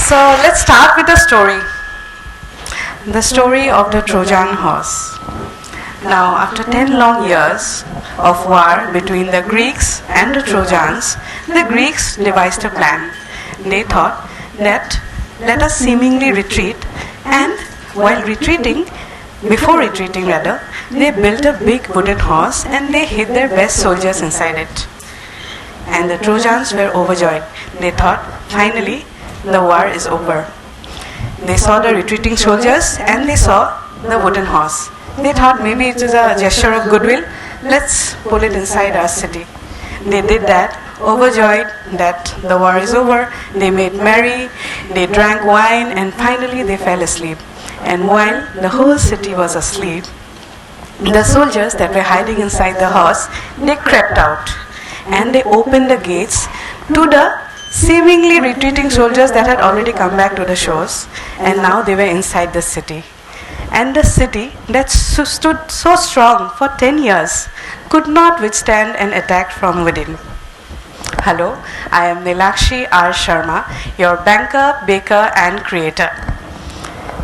So let's start with a story. The story of the Trojan horse. Now, after 10 long years of war between the Greeks and the Trojans, the Greeks devised a plan. They thought that let us seemingly retreat, and before retreating rather, they built a big wooden horse and they hid their best soldiers inside it. And the Trojans were overjoyed. They thought, finally, the war is over. They saw the retreating soldiers and they saw the wooden horse. They thought maybe it is a gesture of goodwill. Let's pull it inside our city. They did that, overjoyed that the war is over. They made merry, they drank wine, and finally they fell asleep. And while the whole city was asleep, the soldiers that were hiding inside the horse, they crept out and they opened the gates to the seemingly retreating soldiers that had already come back to the shores, and now they were inside the city. And the city that stood so strong for 10 years could not withstand an attack from within. Hello, I am Nilakshi R. Sharma, your banker, baker and creator.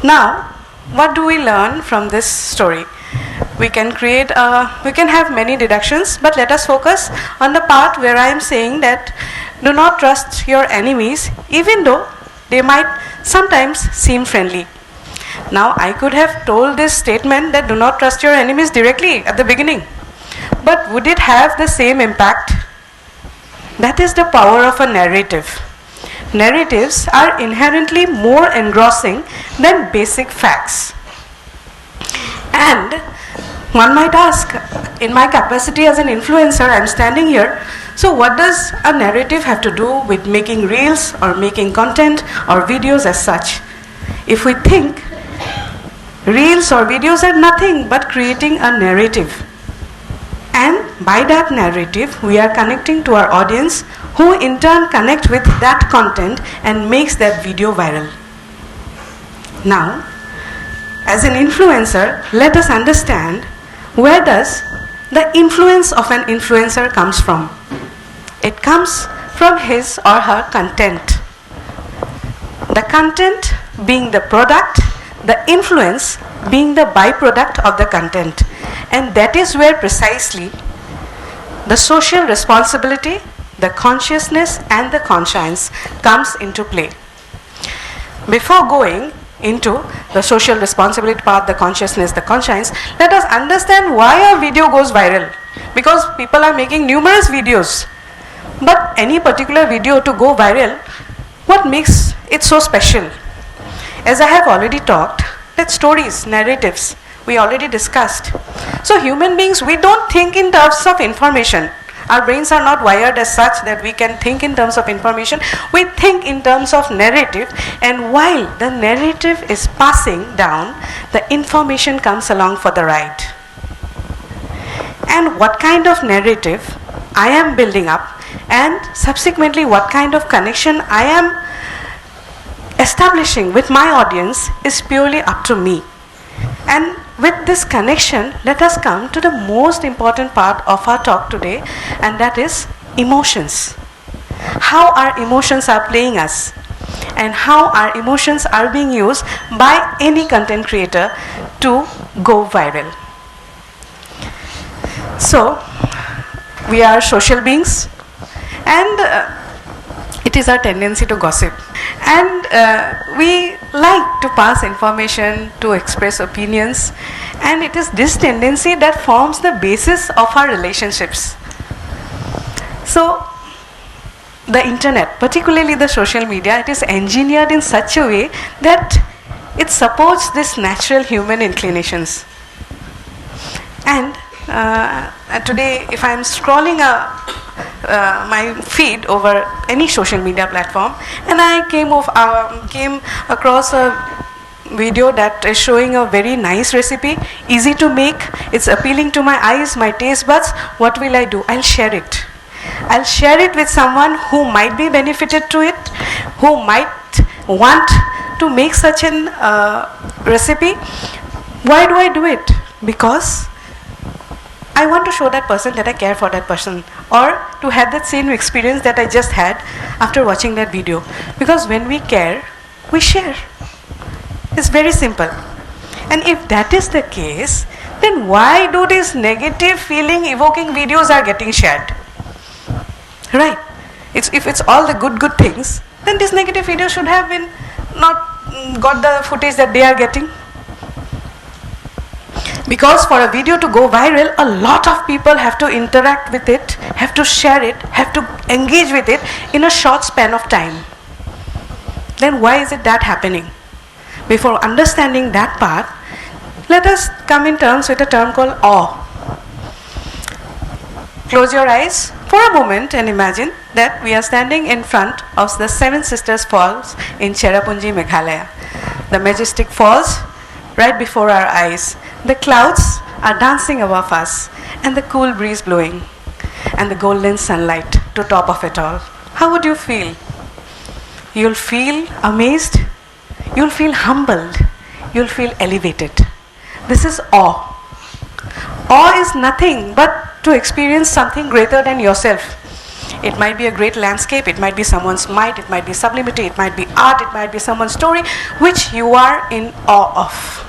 Now, what do we learn from this story? We can have many deductions, but let us focus on the part where I am saying that do not trust your enemies, even though they might sometimes seem friendly. Now, I could have told this statement that do not trust your enemies directly at the beginning, but would it have the same impact? That is the power of a narrative. Narratives are inherently more engrossing than basic facts. And one might ask, in my capacity as an influencer, I am standing here, so what does a narrative have to do with making reels or making content or videos as such? If we think, reels or videos are nothing but creating a narrative. And by that narrative, we are connecting to our audience, who in turn connect with that content and makes that video viral. Now, as an influencer, let us understand where does the influence of an influencer comes from. It comes from his or her content. The content being the product, the influence being the byproduct of the content. And that is where precisely the social responsibility, the consciousness and the conscience comes into play. Before going into the social responsibility part, the consciousness, the conscience, let us understand why a video goes viral. Because people are making numerous videos. But any particular video to go viral, what makes it so special? As I have already talked, that stories, narratives, we already discussed. So human beings, we don't think in terms of information. Our brains are not wired as such that we can think in terms of information. We think in terms of narrative, and while the narrative is passing down, the information comes along for the ride. And what kind of narrative I am building up, and subsequently what kind of connection I am establishing with my audience is purely up to me. And with this connection, let us come to the most important part of our talk today, and that is emotions. How our emotions are playing us, and how our emotions are being used by any content creator to go viral. So, we are social beings, and it is our tendency to gossip. And we like to pass information, to express opinions, and it is this tendency that forms the basis of our relationships. So, the internet, particularly the social media, it is engineered in such a way that it supports this natural human inclinations. And today, if I am scrolling my feed over any social media platform, and I came across a video that is showing a very nice recipe, easy to make, it's appealing to my eyes, my taste buds, what will I do? I'll share it. I'll share it with someone who might be benefited to it, who might want to make such an recipe. Why do I do it? Because I want to show that person that I care for that person, or to have that same experience that I just had after watching that video. Because when we care, we share. It's very simple. And if that is the case, then why do these negative feeling evoking videos are getting shared? Right. If it's all the good things, then this negative video should have been not got the footage that they are getting. Because for a video to go viral, a lot of people have to interact with it, have to share it, have to engage with it in a short span of time. Then why is it that happening? Before understanding that part, let us come in terms with a term called awe. Close your eyes for a moment and imagine that we are standing in front of the Seven Sisters Falls in Cherrapunji, Meghalaya. The majestic falls right before our eyes. The clouds are dancing above us and the cool breeze blowing and the golden sunlight to top of it all. How would you feel? You'll feel amazed, you'll feel humbled, you'll feel elevated. This is awe. Awe is nothing but to experience something greater than yourself. It might be a great landscape, it might be someone's might, it might be sublimity, it might be art, it might be someone's story which you are in awe of.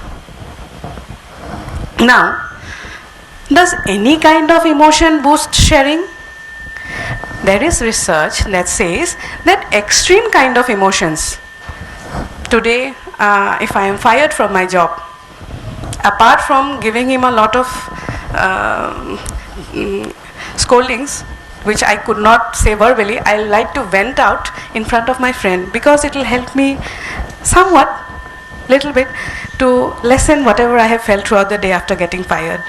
Now, does any kind of emotion boost sharing? There is research that says that extreme kind of emotions. Today, if I am fired from my job, apart from giving him a lot of scoldings, which I could not say verbally, I like to vent out in front of my friend because it will help me somewhat, little bit, to lessen whatever I have felt throughout the day after getting fired.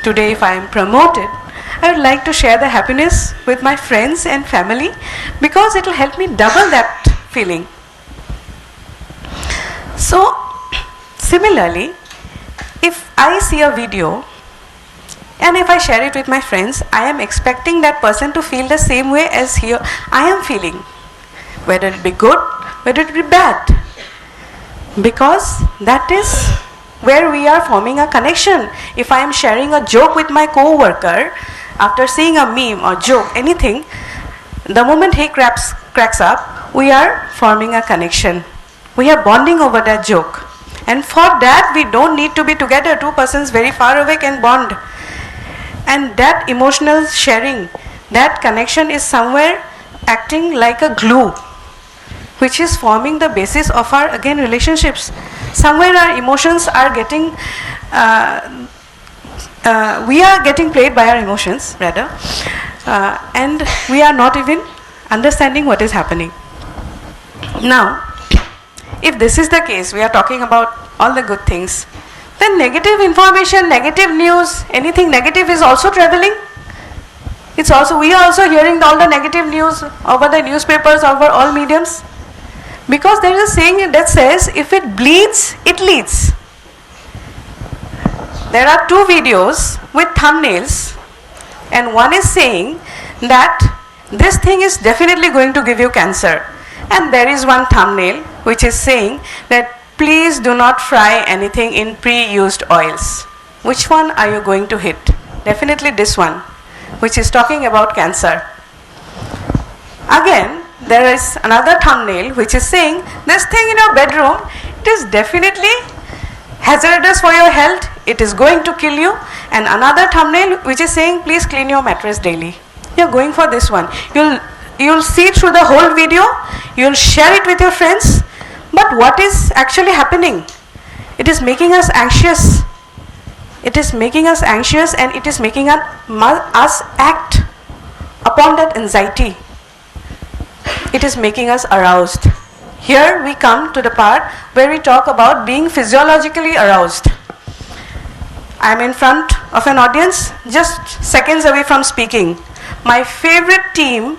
Today, if I am promoted, I would like to share the happiness with my friends and family because it will help me double that feeling. So, similarly, if I see a video and if I share it with my friends, I am expecting that person to feel the same way as I am feeling, whether it be good, whether it be bad, because that is where we are forming a connection. If I am sharing a joke with my co-worker, after seeing a meme or joke, anything, the moment he cracks up, we are forming a connection. We are bonding over that joke. And for that, we don't need to be together. Two persons very far away can bond. And that emotional sharing, that connection is somewhere acting like a glue, which is forming the basis of our, again, relationships. Somewhere our emotions are getting, we are getting played by our emotions, rather, and we are not even understanding what is happening. Now, if this is the case, we are talking about all the good things, then negative information, negative news, anything negative is also traveling. We are also hearing all the negative news over the newspapers, over all mediums. Because there is a saying that says, if it bleeds, it leads. There are two videos with thumbnails, and one is saying that this thing is definitely going to give you cancer. And there is one thumbnail which is saying that please do not fry anything in pre-used oils. Which one are you going to hit? Definitely this one, which is talking about cancer. Again, there is another thumbnail which is saying this thing in your bedroom, it is definitely hazardous for your health, it is going to kill you. And another thumbnail which is saying please clean your mattress daily. You are going for this one. You'll see through the whole video, you'll share it with your friends, but what is actually happening? It is making us anxious. It is making us anxious and it is making us act upon that anxiety. It is making us aroused. Here we come to the part where we talk about being physiologically aroused. I am in front of an audience, just seconds away from speaking. My favorite team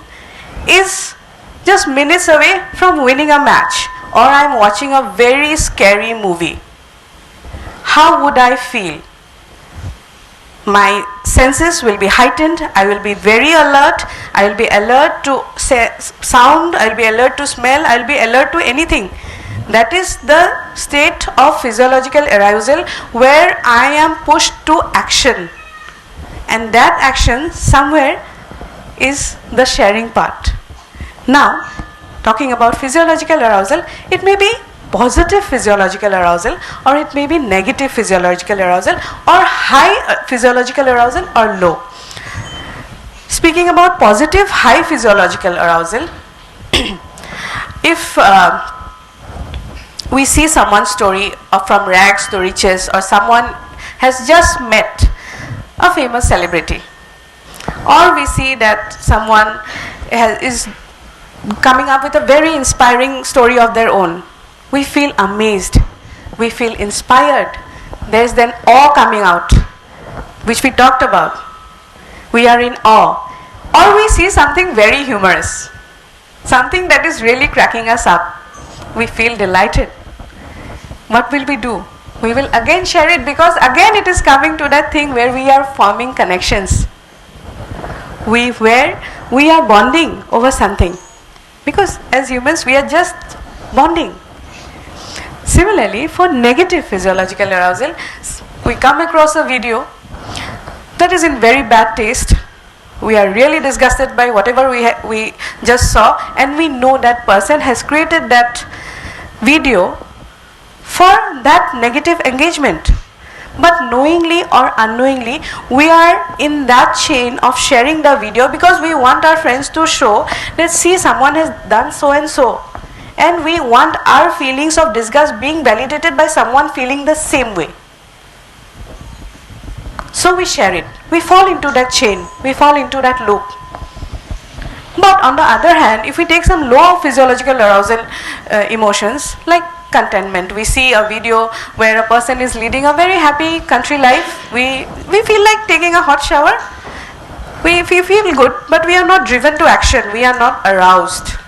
is just minutes away from winning a match, or I am watching a very scary movie. How would I feel? My senses will be heightened, I will be very alert, I will be alert to sound, I will be alert to smell, I will be alert to anything. That is the state of physiological arousal where I am pushed to action. And that action somewhere is the sharing part. Now, talking about physiological arousal, it may be positive physiological arousal, or it may be negative physiological arousal, or high physiological arousal, or low. Speaking about positive high physiological arousal, if we see someone's story from rags to riches, or someone has just met a famous celebrity, or we see that someone is coming up with a very inspiring story of their own, we feel amazed, we feel inspired. There is then awe coming out, which we talked about. We are in awe. Or we see something very humorous, something that is really cracking us up. We feel delighted. What will we do? We will again share it, because again it is coming to that thing where we are forming connections. Where we are bonding over something. Because as humans we are just bonding. Similarly, for negative physiological arousal, we come across a video that is in very bad taste. We are really disgusted by whatever we just saw, and we know that person has created that video for that negative engagement. But knowingly or unknowingly, we are in that chain of sharing the video because we want our friends to show that, see, someone has done so and so. And we want our feelings of disgust being validated by someone feeling the same way. So we share it. We fall into that chain. We fall into that loop. But on the other hand, if we take some low physiological arousal emotions like contentment, we see a video where a person is leading a very happy country life. We feel like taking a hot shower. We feel good, but we are not driven to action. We are not aroused.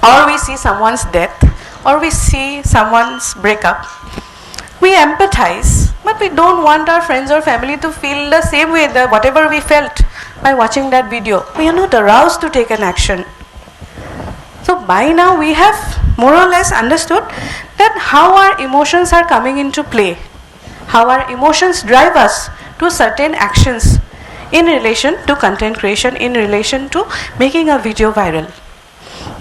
Or we see someone's death, or we see someone's breakup. We empathize, but we don't want our friends or family to feel the same way, whatever we felt by watching that video. We are not aroused to take an action. So by now we have more or less understood that how our emotions are coming into play, how our emotions drive us to certain actions in relation to content creation, in relation to making a video viral.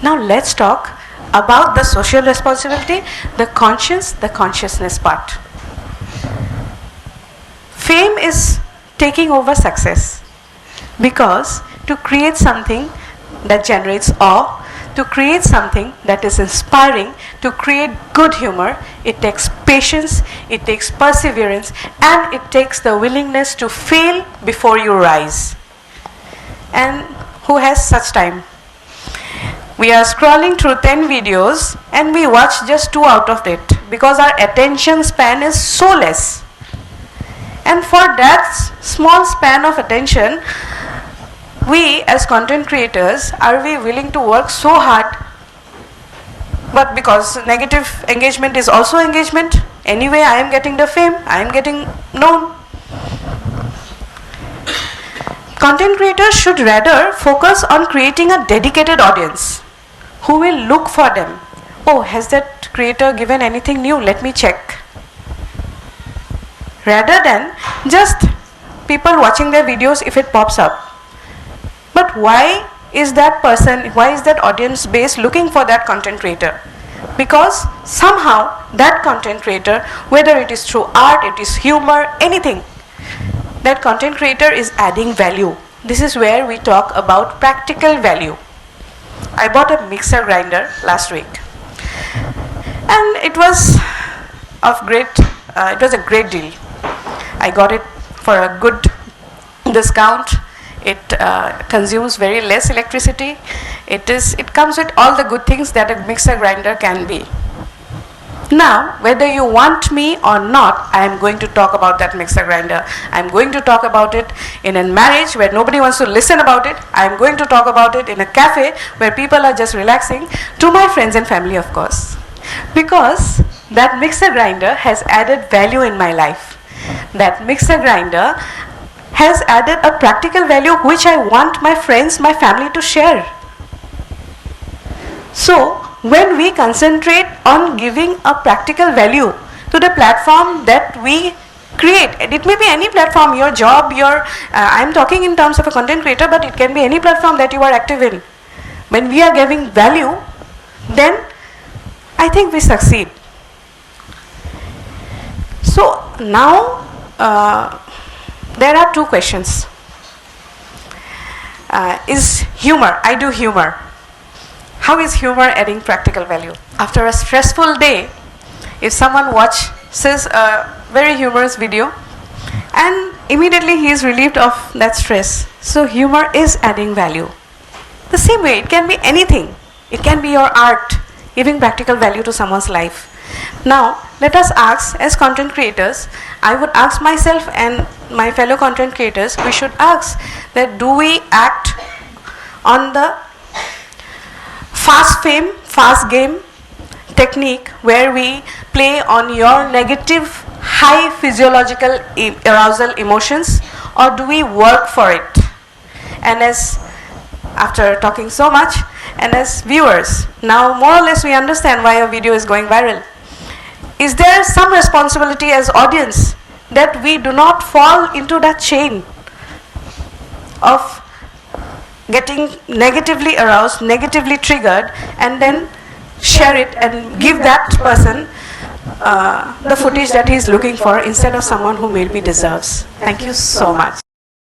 Now let's talk about the social responsibility, the conscience, the consciousness part. Fame is taking over success, because to create something that generates awe, to create something that is inspiring, to create good humor, it takes patience, it takes perseverance, and it takes the willingness to fail before you rise. And who has such time? We are scrolling through 10 videos and we watch just 2 out of it because our attention span is so less. And for that small span of attention, we as content creators, are we willing to work so hard? But because negative engagement is also engagement, anyway I am getting the fame, I am getting known. Content creators should rather focus on creating a dedicated audience who will look for them. Oh, has that creator given anything new? Let me check. Rather than just people watching their videos if it pops up. But why is that person, why is that audience base looking for that content creator? Because somehow that content creator, whether it is through art, it is humor, anything, that content creator is adding value. This is where we talk about practical value. I bought a mixer grinder last week, and it was a great deal. I got it for a good discount. It consumes very less electricity. It comes with all the good things that a mixer grinder can be. Now, whether you want me or not, I am going to talk about that mixer grinder. I am going to talk about it in a marriage where nobody wants to listen about it. I am going to talk about it in a cafe where people are just relaxing, to my friends and family, of course. Because that mixer grinder has added value in my life. That mixer grinder has added a practical value which I want my friends, my family to share. So, when we concentrate on giving a practical value to the platform that we create, it may be any platform, your job, I am talking in terms of a content creator, but it can be any platform that you are active in. When we are giving value, then I think we succeed. So now there are two questions. Is humor, I do humor. How is humor adding practical value? After a stressful day, if someone watches a very humorous video, and immediately he is relieved of that stress. So humor is adding value. The same way, it can be anything. It can be your art, giving practical value to someone's life. Now, let us ask, as content creators, I would ask myself and my fellow content creators, we should ask that do we act on the fast fame, fast game technique where we play on your negative, high physiological arousal emotions, or do we work for it? And as after talking so much, and as viewers, now more or less we understand why a video is going viral. Is there some responsibility as audience that we do not fall into that chain of getting negatively aroused, negatively triggered, and then share it and give that person the footage that he is looking for instead of someone who maybe deserves? Thank you so much.